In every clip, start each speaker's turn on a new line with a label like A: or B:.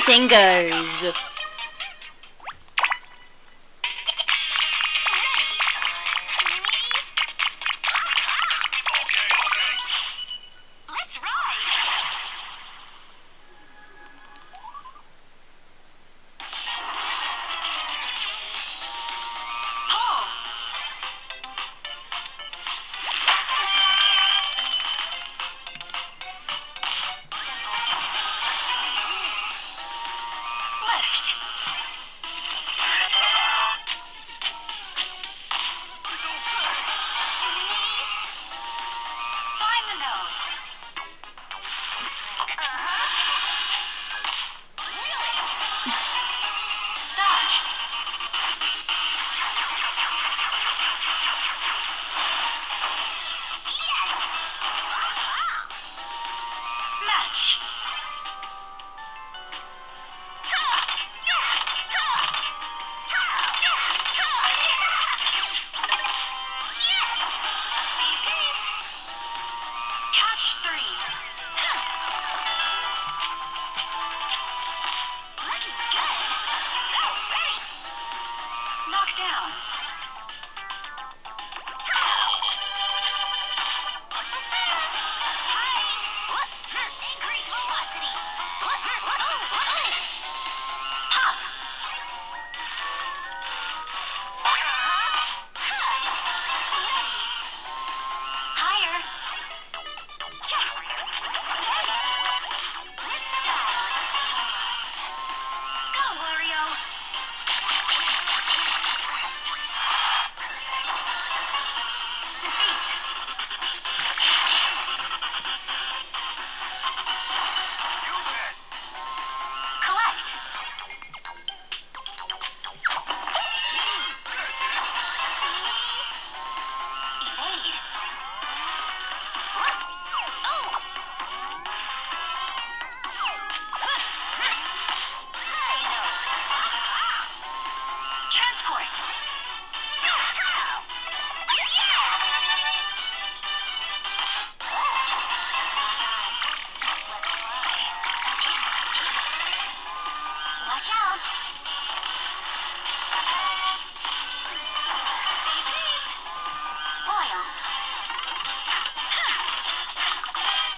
A: anything goes.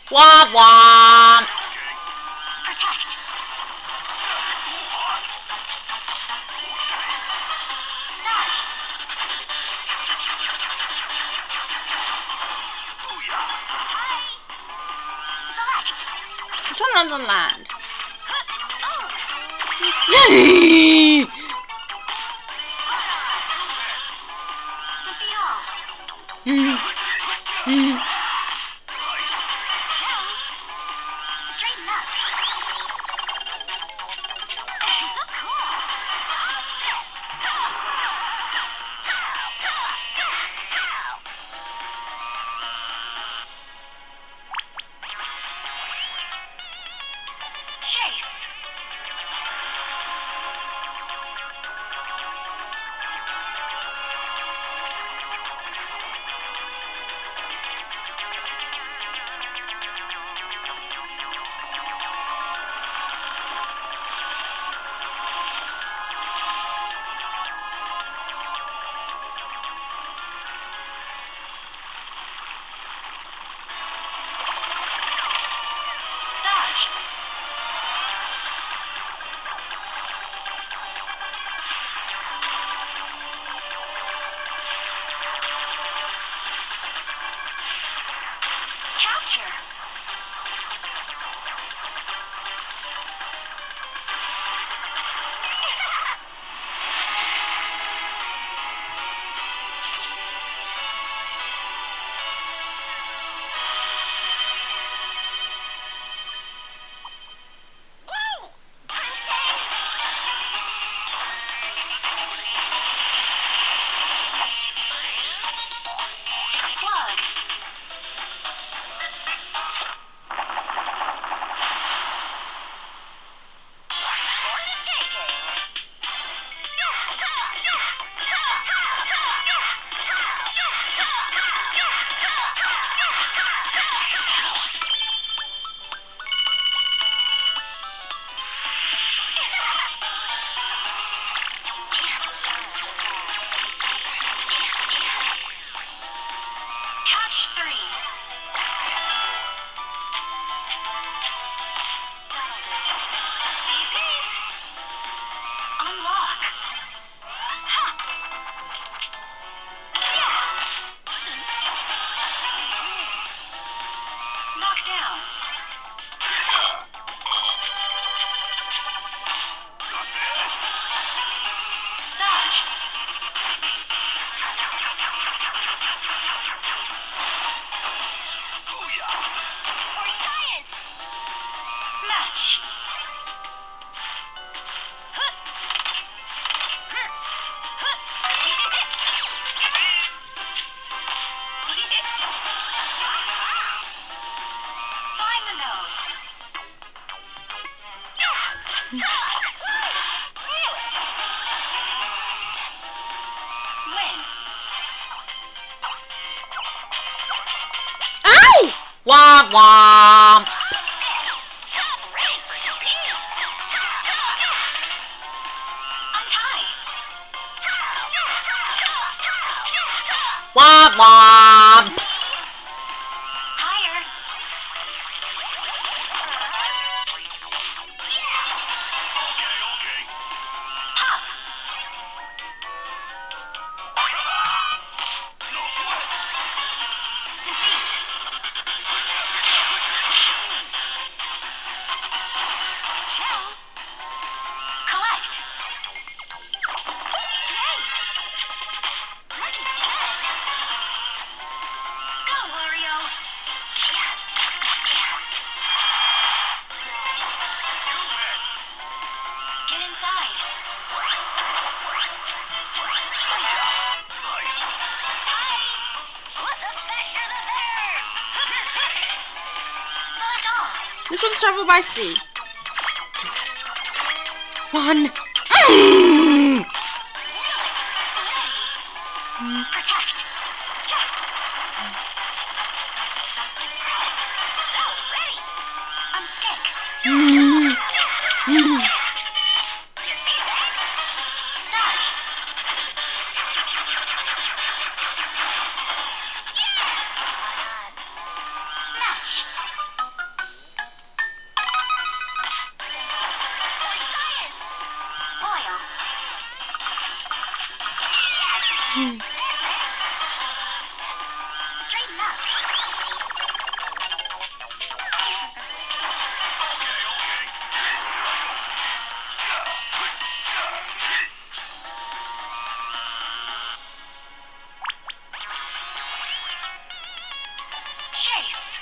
A: Womp womp.
B: Protect. Dodge. Select.
A: John runs on land.
B: Defeat all. Straighten up. Chase. Dodge. Win.
A: Ow! Womp womp.
B: Ready for speed. Untie.
A: Womp womp.
B: Higher. Pop. Defeat. Shell. Collect. Yay! Looking good. Go, Wario. Get inside. Hi. What the faster the better. Select all.
A: Which one's travel by sea? 1.
B: Protect. So ready. Unstick. You see that? Dodge. Match. For science. Oil. Yes. That's it. Straighten up. Chase.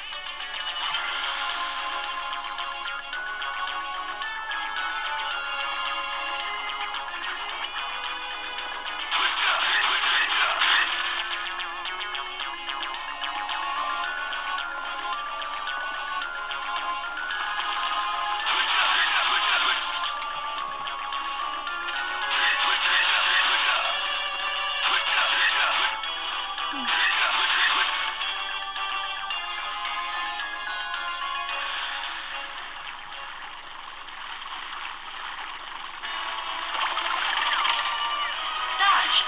B: Dodge.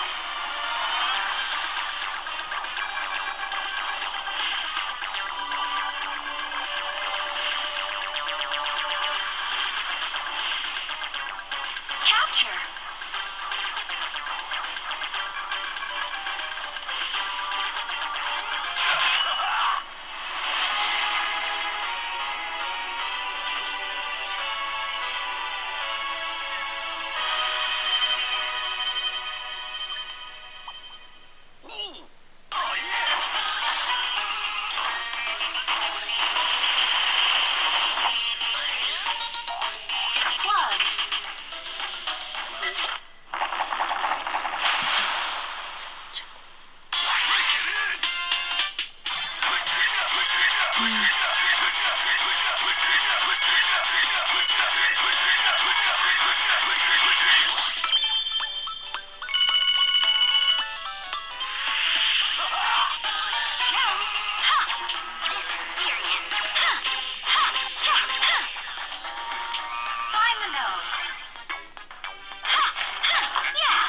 B: Capture. Plug. Shell. Ha! This is serious. Ha! Ha! Yeah! Ha! Find the nose. Ha! Ha! Yeah!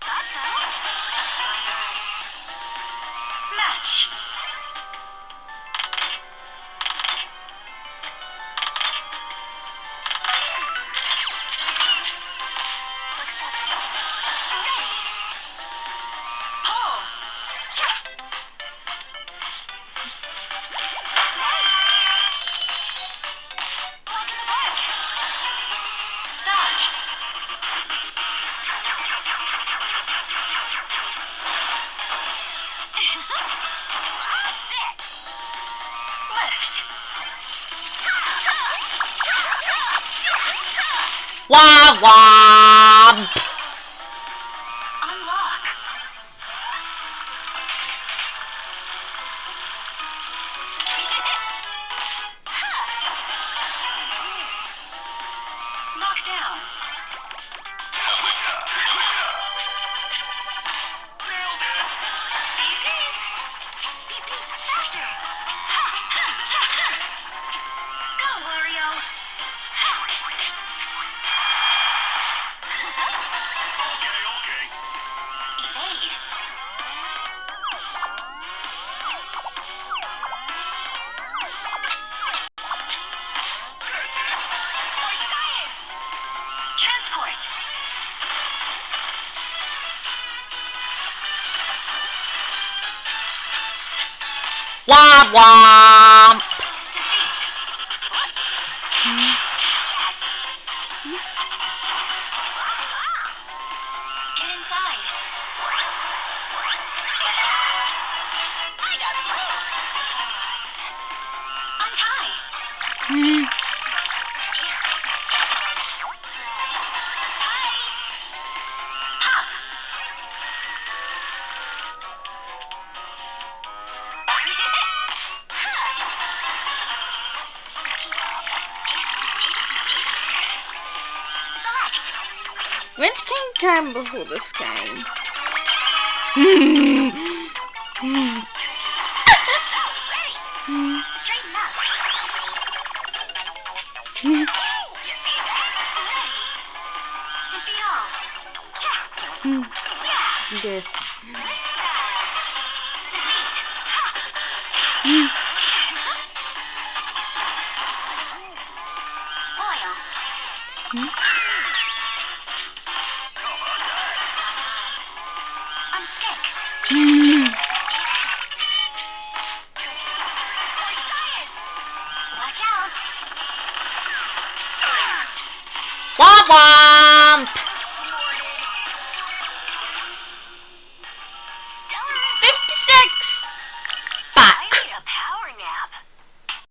B: Thought so. Match. Accepted. Ready. Pull. Yeah. Ready. Block in the park. Dodge. That's it. Lift.
A: Womp womp.
B: Unlock. down. Beep, beep. Beep, beep. Faster. Ha, ha, ha, ha. Go, Wario. Ha. Evade. For science. Transport.
A: Womp womp.
B: Defeat. Yes. Get inside. I got moved. Untie. Hi. Pop. Select.
A: Which game came before this game?
B: So, ready. Straighten up. You see that? Ready. Defeat all. Yeah. Yeah.
A: Good.
B: Let's defeat. Ha. Oil. I'm stick. For science. Watch out.
A: Womp womp.